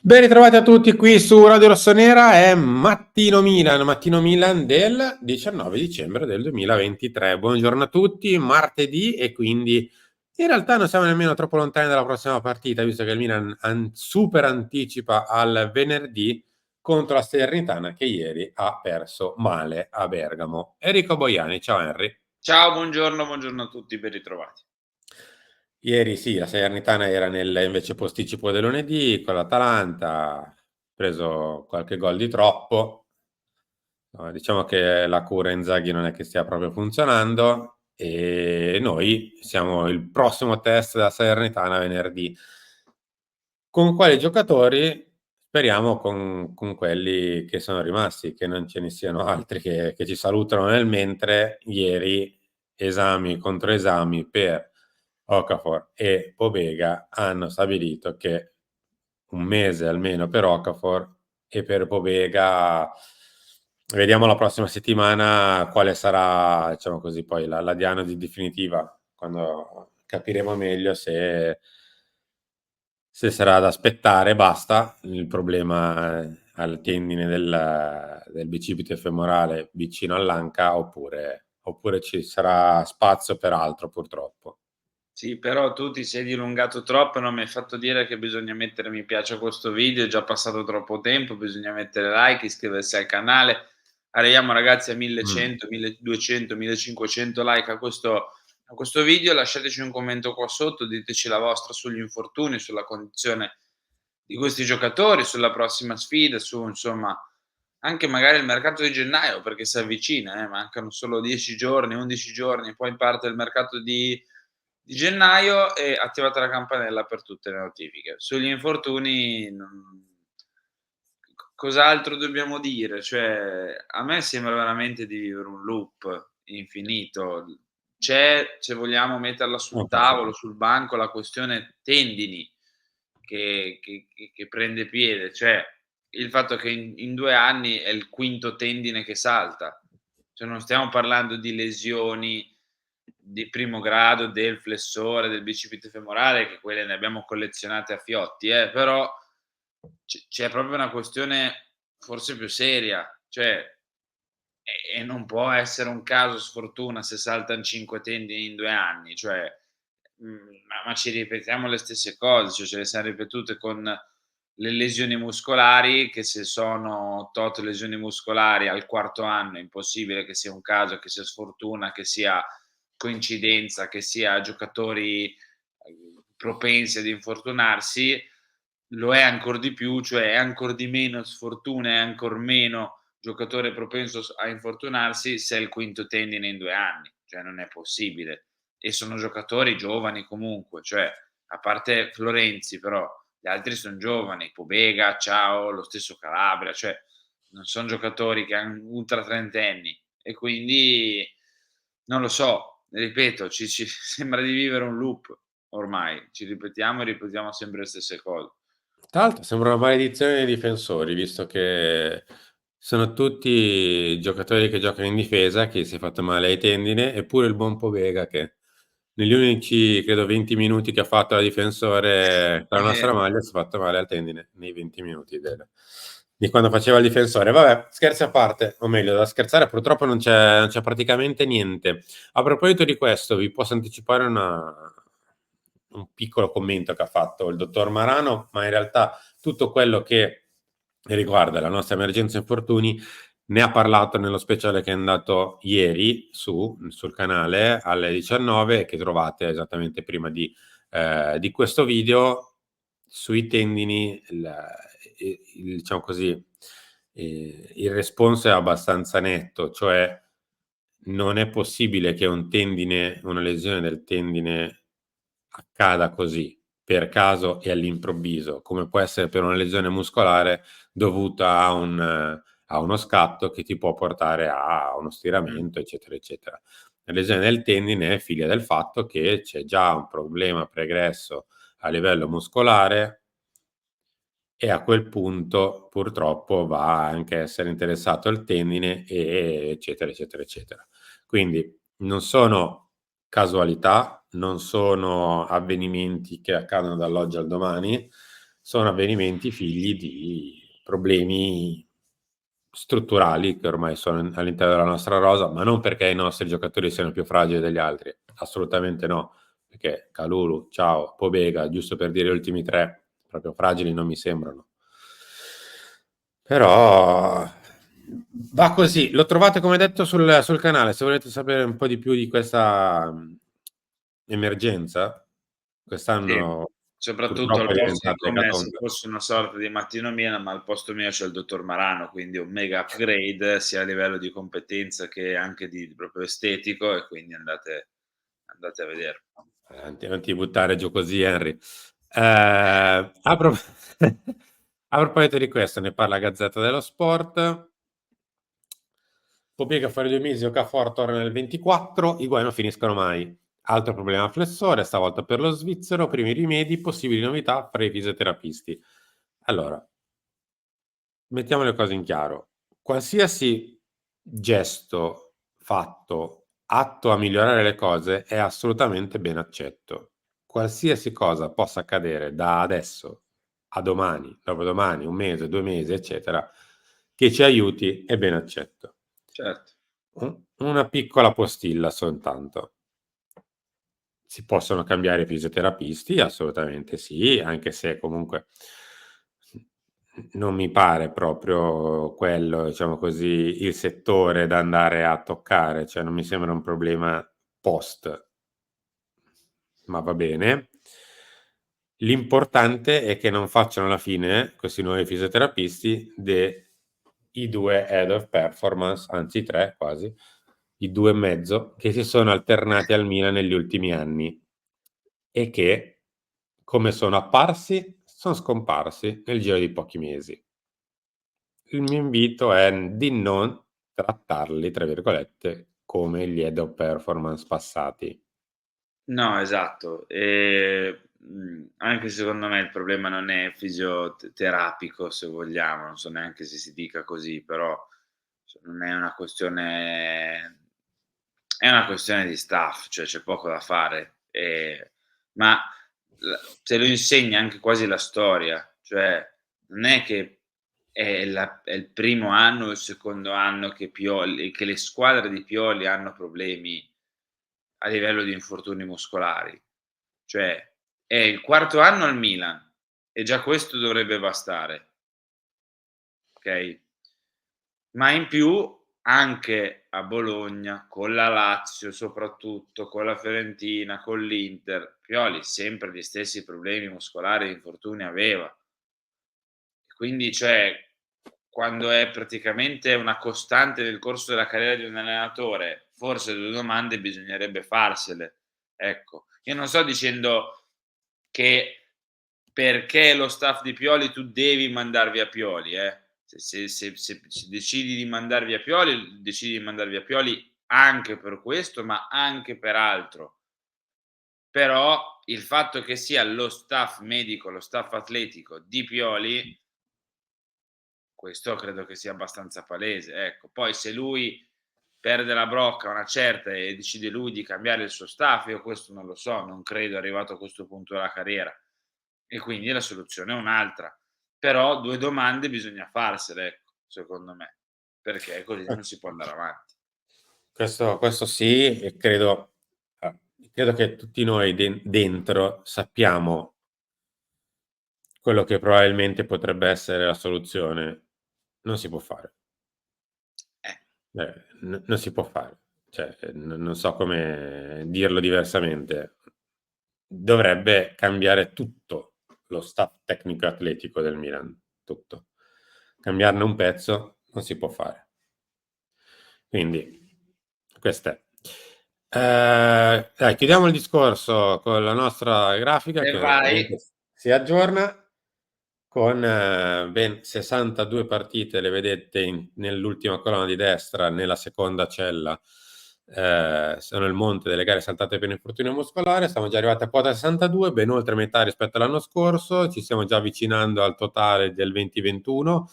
Ben ritrovati a tutti qui su Radio Rossonera, è Mattino Milan del 19 dicembre del 2023. Buongiorno a tutti, martedì e quindi in realtà non siamo nemmeno troppo lontani dalla prossima partita, visto che il Milan super anticipa al venerdì contro la Salernitana che ieri ha perso male a Bergamo. Enrico Boiani, ciao Henry. Ciao, buongiorno a tutti, ben ritrovati. Ieri sì, la Salernitana era nel invece posticipo del lunedì con l'Atalanta, ha preso qualche gol di troppo. No, diciamo che la cura Inzaghi non è che stia proprio funzionando e noi siamo il prossimo test della Salernitana venerdì. Con quali giocatori? Speriamo con quelli che sono rimasti, che non ce ne siano altri che ci salutano nel mentre. Ieri esami contro esami per Okafor e Pobega hanno stabilito che un mese almeno per Okafor e per Pobega. Vediamo la prossima settimana quale sarà, diciamo così, poi la diagnosi definitiva, quando capiremo meglio se sarà da aspettare e basta il problema al tendine del bicipite femorale vicino all'anca oppure ci sarà spazio per altro purtroppo. Sì, però tu ti sei dilungato troppo e non mi hai fatto dire che bisogna mettere mi piace a questo video, è già passato troppo tempo, bisogna mettere like, iscriversi al canale. Arriviamo ragazzi a Mh. 1100, 1200, 1500 like a questo video, lasciateci un commento qua sotto, diteci la vostra sugli infortuni, sulla condizione di questi giocatori, sulla prossima sfida, su insomma anche magari il mercato di gennaio perché si avvicina, mancano solo 10 giorni, 11 giorni, poi parte il mercato di gennaio e attivate la campanella per tutte le notifiche. Sugli infortuni non cos'altro dobbiamo dire? Cioè, a me sembra veramente di vivere un loop infinito. C'è, se vogliamo metterla sul Ho capito. tavolo, sul banco, la questione tendini che prende piede, cioè il fatto che in 2 anni è il quinto tendine che salta. Cioè non stiamo parlando di lesioni di primo grado del flessore, del bicipite femorale, che quelle ne abbiamo collezionate a fiotti, però c'è proprio una questione forse più seria, cioè e non può essere un caso sfortuna se saltan 5 tendini in 2 anni, cioè, ma ci ripetiamo le stesse cose, cioè ce le siam ripetute con le lesioni muscolari, che se sono tot lesioni muscolari al quarto anno è impossibile che sia un caso, che sia sfortuna, che sia coincidenza, che sia giocatori, propensi ad infortunarsi. Lo è ancor di più, cioè è ancor di meno sfortuna, è ancor meno giocatore propenso a infortunarsi se è il quinto tendine in 2 anni, cioè non è possibile. E sono giocatori giovani comunque, cioè a parte Florenzi però gli altri son giovani, Pobega, Ciao, lo stesso Calabria, cioè non son giocatori che han ultra trentenni e quindi non lo so, ripeto, ci sembra di vivere un loop ormai, ci ripetiamo e ripetiamo sempre le stesse cose. Tra l'altro sembra una maledizione dei difensori, visto che sono tutti giocatori che giocano in difesa, che si è fatto male ai tendine, eppure il buon Pobega che negli unici, credo, 20 minuti che ha fatto da difensore con la nostra maglia si è fatto male al tendine nei 20 minuti di quando faceva il difensore. Vabbè, scherzi a parte, o meglio, da scherzare purtroppo non c'è praticamente niente. A proposito di questo, vi posso anticipare un piccolo commento che ha fatto il dottor Marano, ma in realtà tutto quello che riguarda la nostra emergenza infortuni ne ha parlato nello speciale che è andato ieri sul canale alle 19, che trovate esattamente prima di questo video. Sui tendini, diciamo così, il responso è abbastanza netto, cioè non è possibile che una lesione del tendine accada così, per caso e all'improvviso, come può essere per una lesione muscolare dovuta a uno scatto che ti può portare a uno Mh. stiramento, eccetera, eccetera. La lesione del tendine è figlia del fatto che c'è già un problema pregresso a livello muscolare e a quel punto purtroppo va anche a essere interessato il tendine eccetera, eccetera, eccetera. Quindi non sono casualità, non sono avvenimenti che accadono dall'oggi al domani, sono avvenimenti figli di problemi strutturali che ormai sono all'interno della nostra rosa, ma non perché i nostri giocatori siano più fragili degli altri, assolutamente no, perché Kalulu, ciao, Pobega, giusto per dire gli ultimi tre, proprio fragili non mi sembrano. Però va così. Lo trovate come detto sul canale. Se volete sapere un po' di più di questa emergenza, Sì, quest'anno soprattutto purtroppo al è posto è diventata come se ecatombe. fosse una sorta di Mattino Milan, ma al posto mio c'è il dottor Marano, quindi un mega upgrade sia a livello di competenza che anche di proprio estetico, e quindi andate a vederlo. Non ti buttare giù così, Henry. A pro- a proposito di questo, ne parla Gazzetta dello Sport. Popiega fuori 2 mesi, Okafor torna nel 24, i guai non finiscono mai. Altro problema flessore, stavolta per lo svizzero, primi rimedi, possibili novità fra i fisioterapisti. Allora, mettiamo le cose in chiaro. Qualsiasi gesto fatto, atto a migliorare le cose, è assolutamente ben accetto. Qualsiasi cosa possa accadere da adesso a domani, dopodomani, 1 mese, 2 mesi, eccetera, che ci aiuti, è ben accetto. Certo. Una piccola postilla soltanto. Si possono cambiare i fisioterapisti? Assolutamente sì, anche se comunque non mi pare proprio quello, diciamo così, il settore da andare a toccare, cioè non mi sembra un problema post, ma va bene. L'importante è che non facciano alla fine questi nuovi fisioterapisti i 2 head of performance, anzi 3 quasi, i 2 e mezzo che si sono alternati al Milan negli ultimi anni e che, come sono apparsi, sono scomparsi nel giro di pochi mesi. Il mio invito è di non trattarli, tra virgolette, come gli head of performance passati. No, esatto. Anche secondo me il problema non è terapico, se vogliamo, non so neanche se si dica così, però non è una questione, è una questione di staff, cioè c'è poco da fare. Ma te lo insegna anche quasi la storia, cioè non è che è il primo anno o il secondo anno che le squadre di Pioli hanno problemi a livello di infortuni muscolari. Cioè, è il quarto anno al Milan e già questo dovrebbe bastare, okay, ma in più anche a Bologna, con la Lazio soprattutto, con la Fiorentina, con l'Inter, Pioli sempre gli stessi problemi muscolari e infortuni aveva. Quindi, cioè, quando è praticamente una costante nel corso della carriera di un allenatore, forse 2 domande bisognerebbe farsele, ecco. Io non sto dicendo che perché lo staff di Pioli tu devi mandar via Pioli, eh. Se decidi di mandar via Pioli, decidi di mandar via Pioli anche per questo, ma anche per altro. Però il fatto che sia lo staff medico, lo staff atletico di Pioli, questo credo che sia abbastanza palese, ecco. Poi se lui perde la brocca a una certa e decide lui di cambiare il suo staff, io questo non lo so, non credo arrivato a questo punto della carriera, e quindi la soluzione è un'altra. Però 2 domande bisogna farsele, ecco, secondo me, perché così non si può andare avanti. Questo sì, e credo che tutti noi dentro sappiamo quello che probabilmente potrebbe essere la soluzione. Non si può fare. Eh, Non si può fare. Cioè, non so come dirlo diversamente. Dovrebbe cambiare tutto lo staff tecnico e atletico del Milan, tutto. Cambiarne un pezzo non si può fare. Quindi, questo è. Dai, chiudiamo il discorso con la nostra grafica e che vai. ovviamente si aggiorna con ben 62 partite, le vedete nell'ultima colonna di destra, nella seconda cella, sono il monte delle gare saltate per infortunio muscolare, siamo già arrivati a quota 62, ben oltre metà rispetto all'anno scorso, ci stiamo già avvicinando al totale del 2021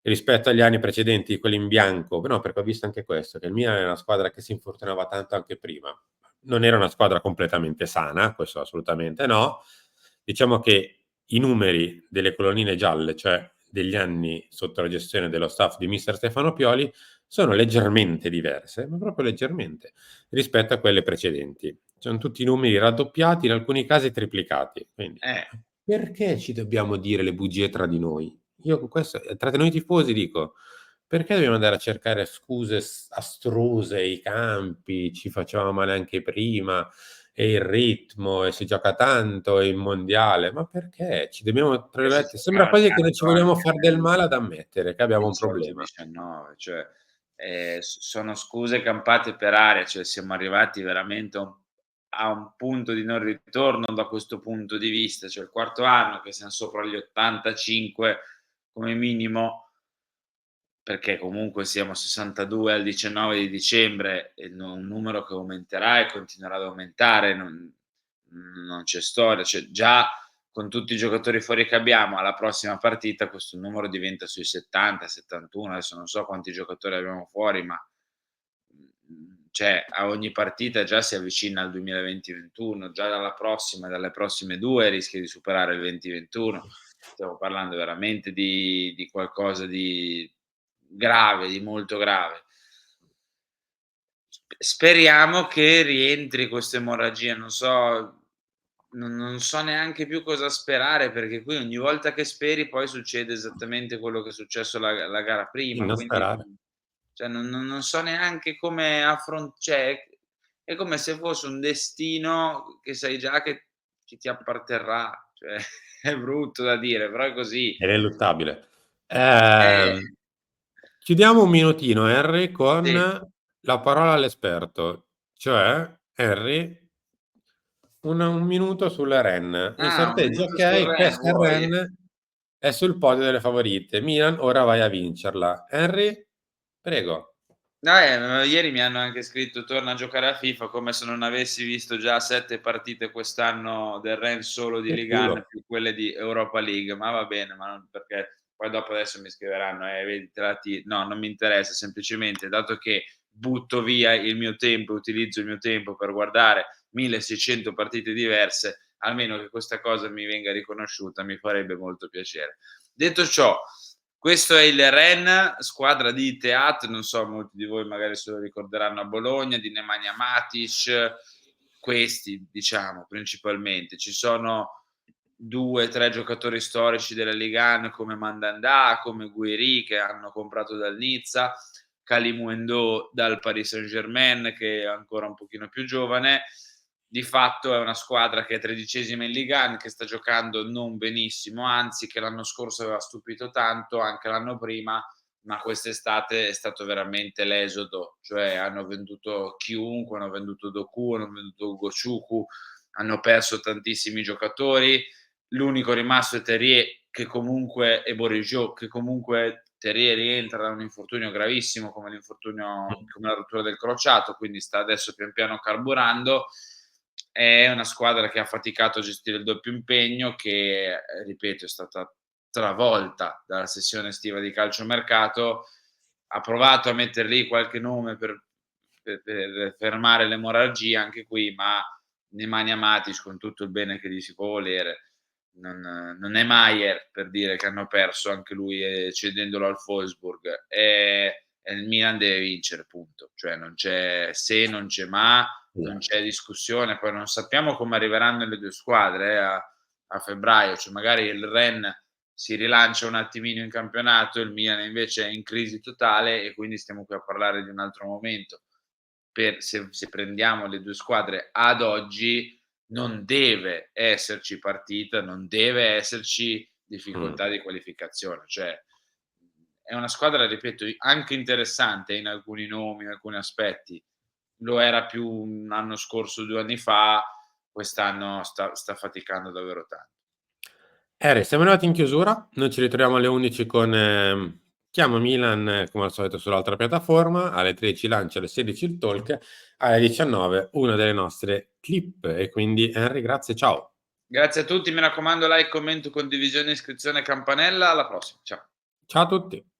rispetto agli anni precedenti, quelli in bianco, no, perché ho visto anche questo, che il Milan è una squadra che si infortunava tanto anche prima. Non era una squadra completamente sana, questo assolutamente no. Diciamo che i numeri delle colonnine gialle, cioè degli anni sotto la gestione dello staff di mister Stefano Pioli, sono leggermente diverse, ma proprio leggermente, rispetto a quelle precedenti. Sono tutti numeri raddoppiati, in alcuni casi triplicati. Quindi, Eh, perché ci dobbiamo dire le bugie tra di noi? Io con questo, tra noi tifosi dico, perché dobbiamo andare a cercare scuse astruse, i campi, ci facevamo male anche prima, e il ritmo, e si gioca tanto, e il mondiale, ma perché ci dobbiamo, tra e si virgolette, sembra giocava quasi che non ci tanto vogliamo anche far del male ad ammettere che abbiamo nel un solito problema. 19, cioè, sono scuse campate per aria, cioè siamo arrivati veramente a un punto di non ritorno da questo punto di vista, cioè il quarto anno che siam sopra gli 85 come minimo, perché comunque siamo 62 al 19 di dicembre e un numero che aumenterà e continuerà ad aumentare, non c'è storia, cioè già con tutti i giocatori fuori che abbiamo, alla prossima partita questo numero diventa sui 70, 71, adesso non so quanti giocatori abbiamo fuori, ma cioè a ogni partita già si avvicina al 2020-21, già dalla prossima, dalle prossime 2 rischia di superare il 20-21. Stiamo parlando veramente di qualcosa di grave, di molto grave. Speriamo che rientri questa emorragia, non so, non so neanche più cosa sperare, perché qui ogni volta che speri poi succede esattamente quello che è successo la gara Quindi prima, non quindi, sperare. cioè non so neanche come cioè è come se fosse un destino che sai già che ti apparterrà, cioè è brutto da dire, però è così. È ineluttabile. Eh, Chiudiamo un minutino, Henry, con sì. la parola all'esperto, cioè Henry, un minuto sulle Rennes. Il Ah, un sorteggio, minuto sul ok, Ren questa vuoi? Rennes è sul podio delle favorite. Milan, ora vai a vincerla. Henry, prego. No, ieri mi hanno anche scritto: "Torna a giocare a FIFA", come se non avessi visto già 7 partite quest'anno del Rennes solo di Che Ligue 1 culo. più quelle di Europa League, ma va bene, ma non perché poi dopo adesso mi scriveranno: vedi te la ti" no, non mi interessa, semplicemente dato che butto via il mio tempo, utilizzo il mio tempo per guardare 1600 partite diverse, almeno che questa cosa mi venga riconosciuta, mi farebbe molto piacere. Detto ciò, questo è il Rennes, squadra di Teat, non so, molti di voi magari se lo ricorderanno a Bologna, di Nemanja Matic, questi diciamo principalmente. Ci sono 2, 3 giocatori storici della Ligue 1 come Mandanda, come Guéry che hanno comprato dal Nizza, Kalimuendo dal Paris Saint-Germain che è ancora un pochino più giovane. Di fatto è una squadra che è 13ª in Ligue 1, che sta giocando non benissimo, anzi che l'anno scorso aveva stupito tanto, anche l'anno prima, ma quest'estate è stato veramente l'esodo, cioè hanno venduto chiunque, hanno venduto Doku, hanno venduto Gochukwu, hanno perso tantissimi giocatori, l'unico rimasto è Terrier che comunque e Bourigeaud, che comunque Terrier rientra da un infortunio gravissimo come la rottura del crociato, quindi sta adesso pian piano carburando. È una squadra che ha faticato a gestire il doppio impegno che, ripeto, è stata travolta dalla sessione estiva di calciomercato. Ha provato a metter lì qualche nome per fermare l'emorragia anche qui, ma Nemanja Matic, con tutto il bene che gli si può volere, non è Maier, per dire, che hanno perso anche lui, cedendolo al Wolfsburg. E il Milan deve vincere, punto. Cioè non c'è se, non c'è ma, non Esatto. c'è discussione. Poi non sappiamo come arriveranno le 2 squadre, a febbraio, cioè magari il Rennes si rilancia un attimino in campionato, il Milan invece è in crisi totale e quindi stiamo qui a parlare di un altro momento. Se prendiamo le 2 squadre ad oggi, non deve esserci partita, non deve esserci Mh. difficoltà di qualificazione. Cioè, è una squadra, ripeto, anche interessante in alcuni nomi, in alcuni aspetti. Lo era più l'anno scorso, 2 anni fa, quest'anno sta faticando davvero tanto. Siamo arrivati in chiusura, noi ci ritroviamo alle 11 con Chiama Milan, come al solito sull'altra piattaforma, alle 13 lancia, alle 16 il talk, alle 19 una delle nostre clip e quindi Henry grazie, ciao. Grazie a tutti, mi raccomando like, commento, condivisione, iscrizione, campanella. Alla prossima, ciao. Ciao a tutti.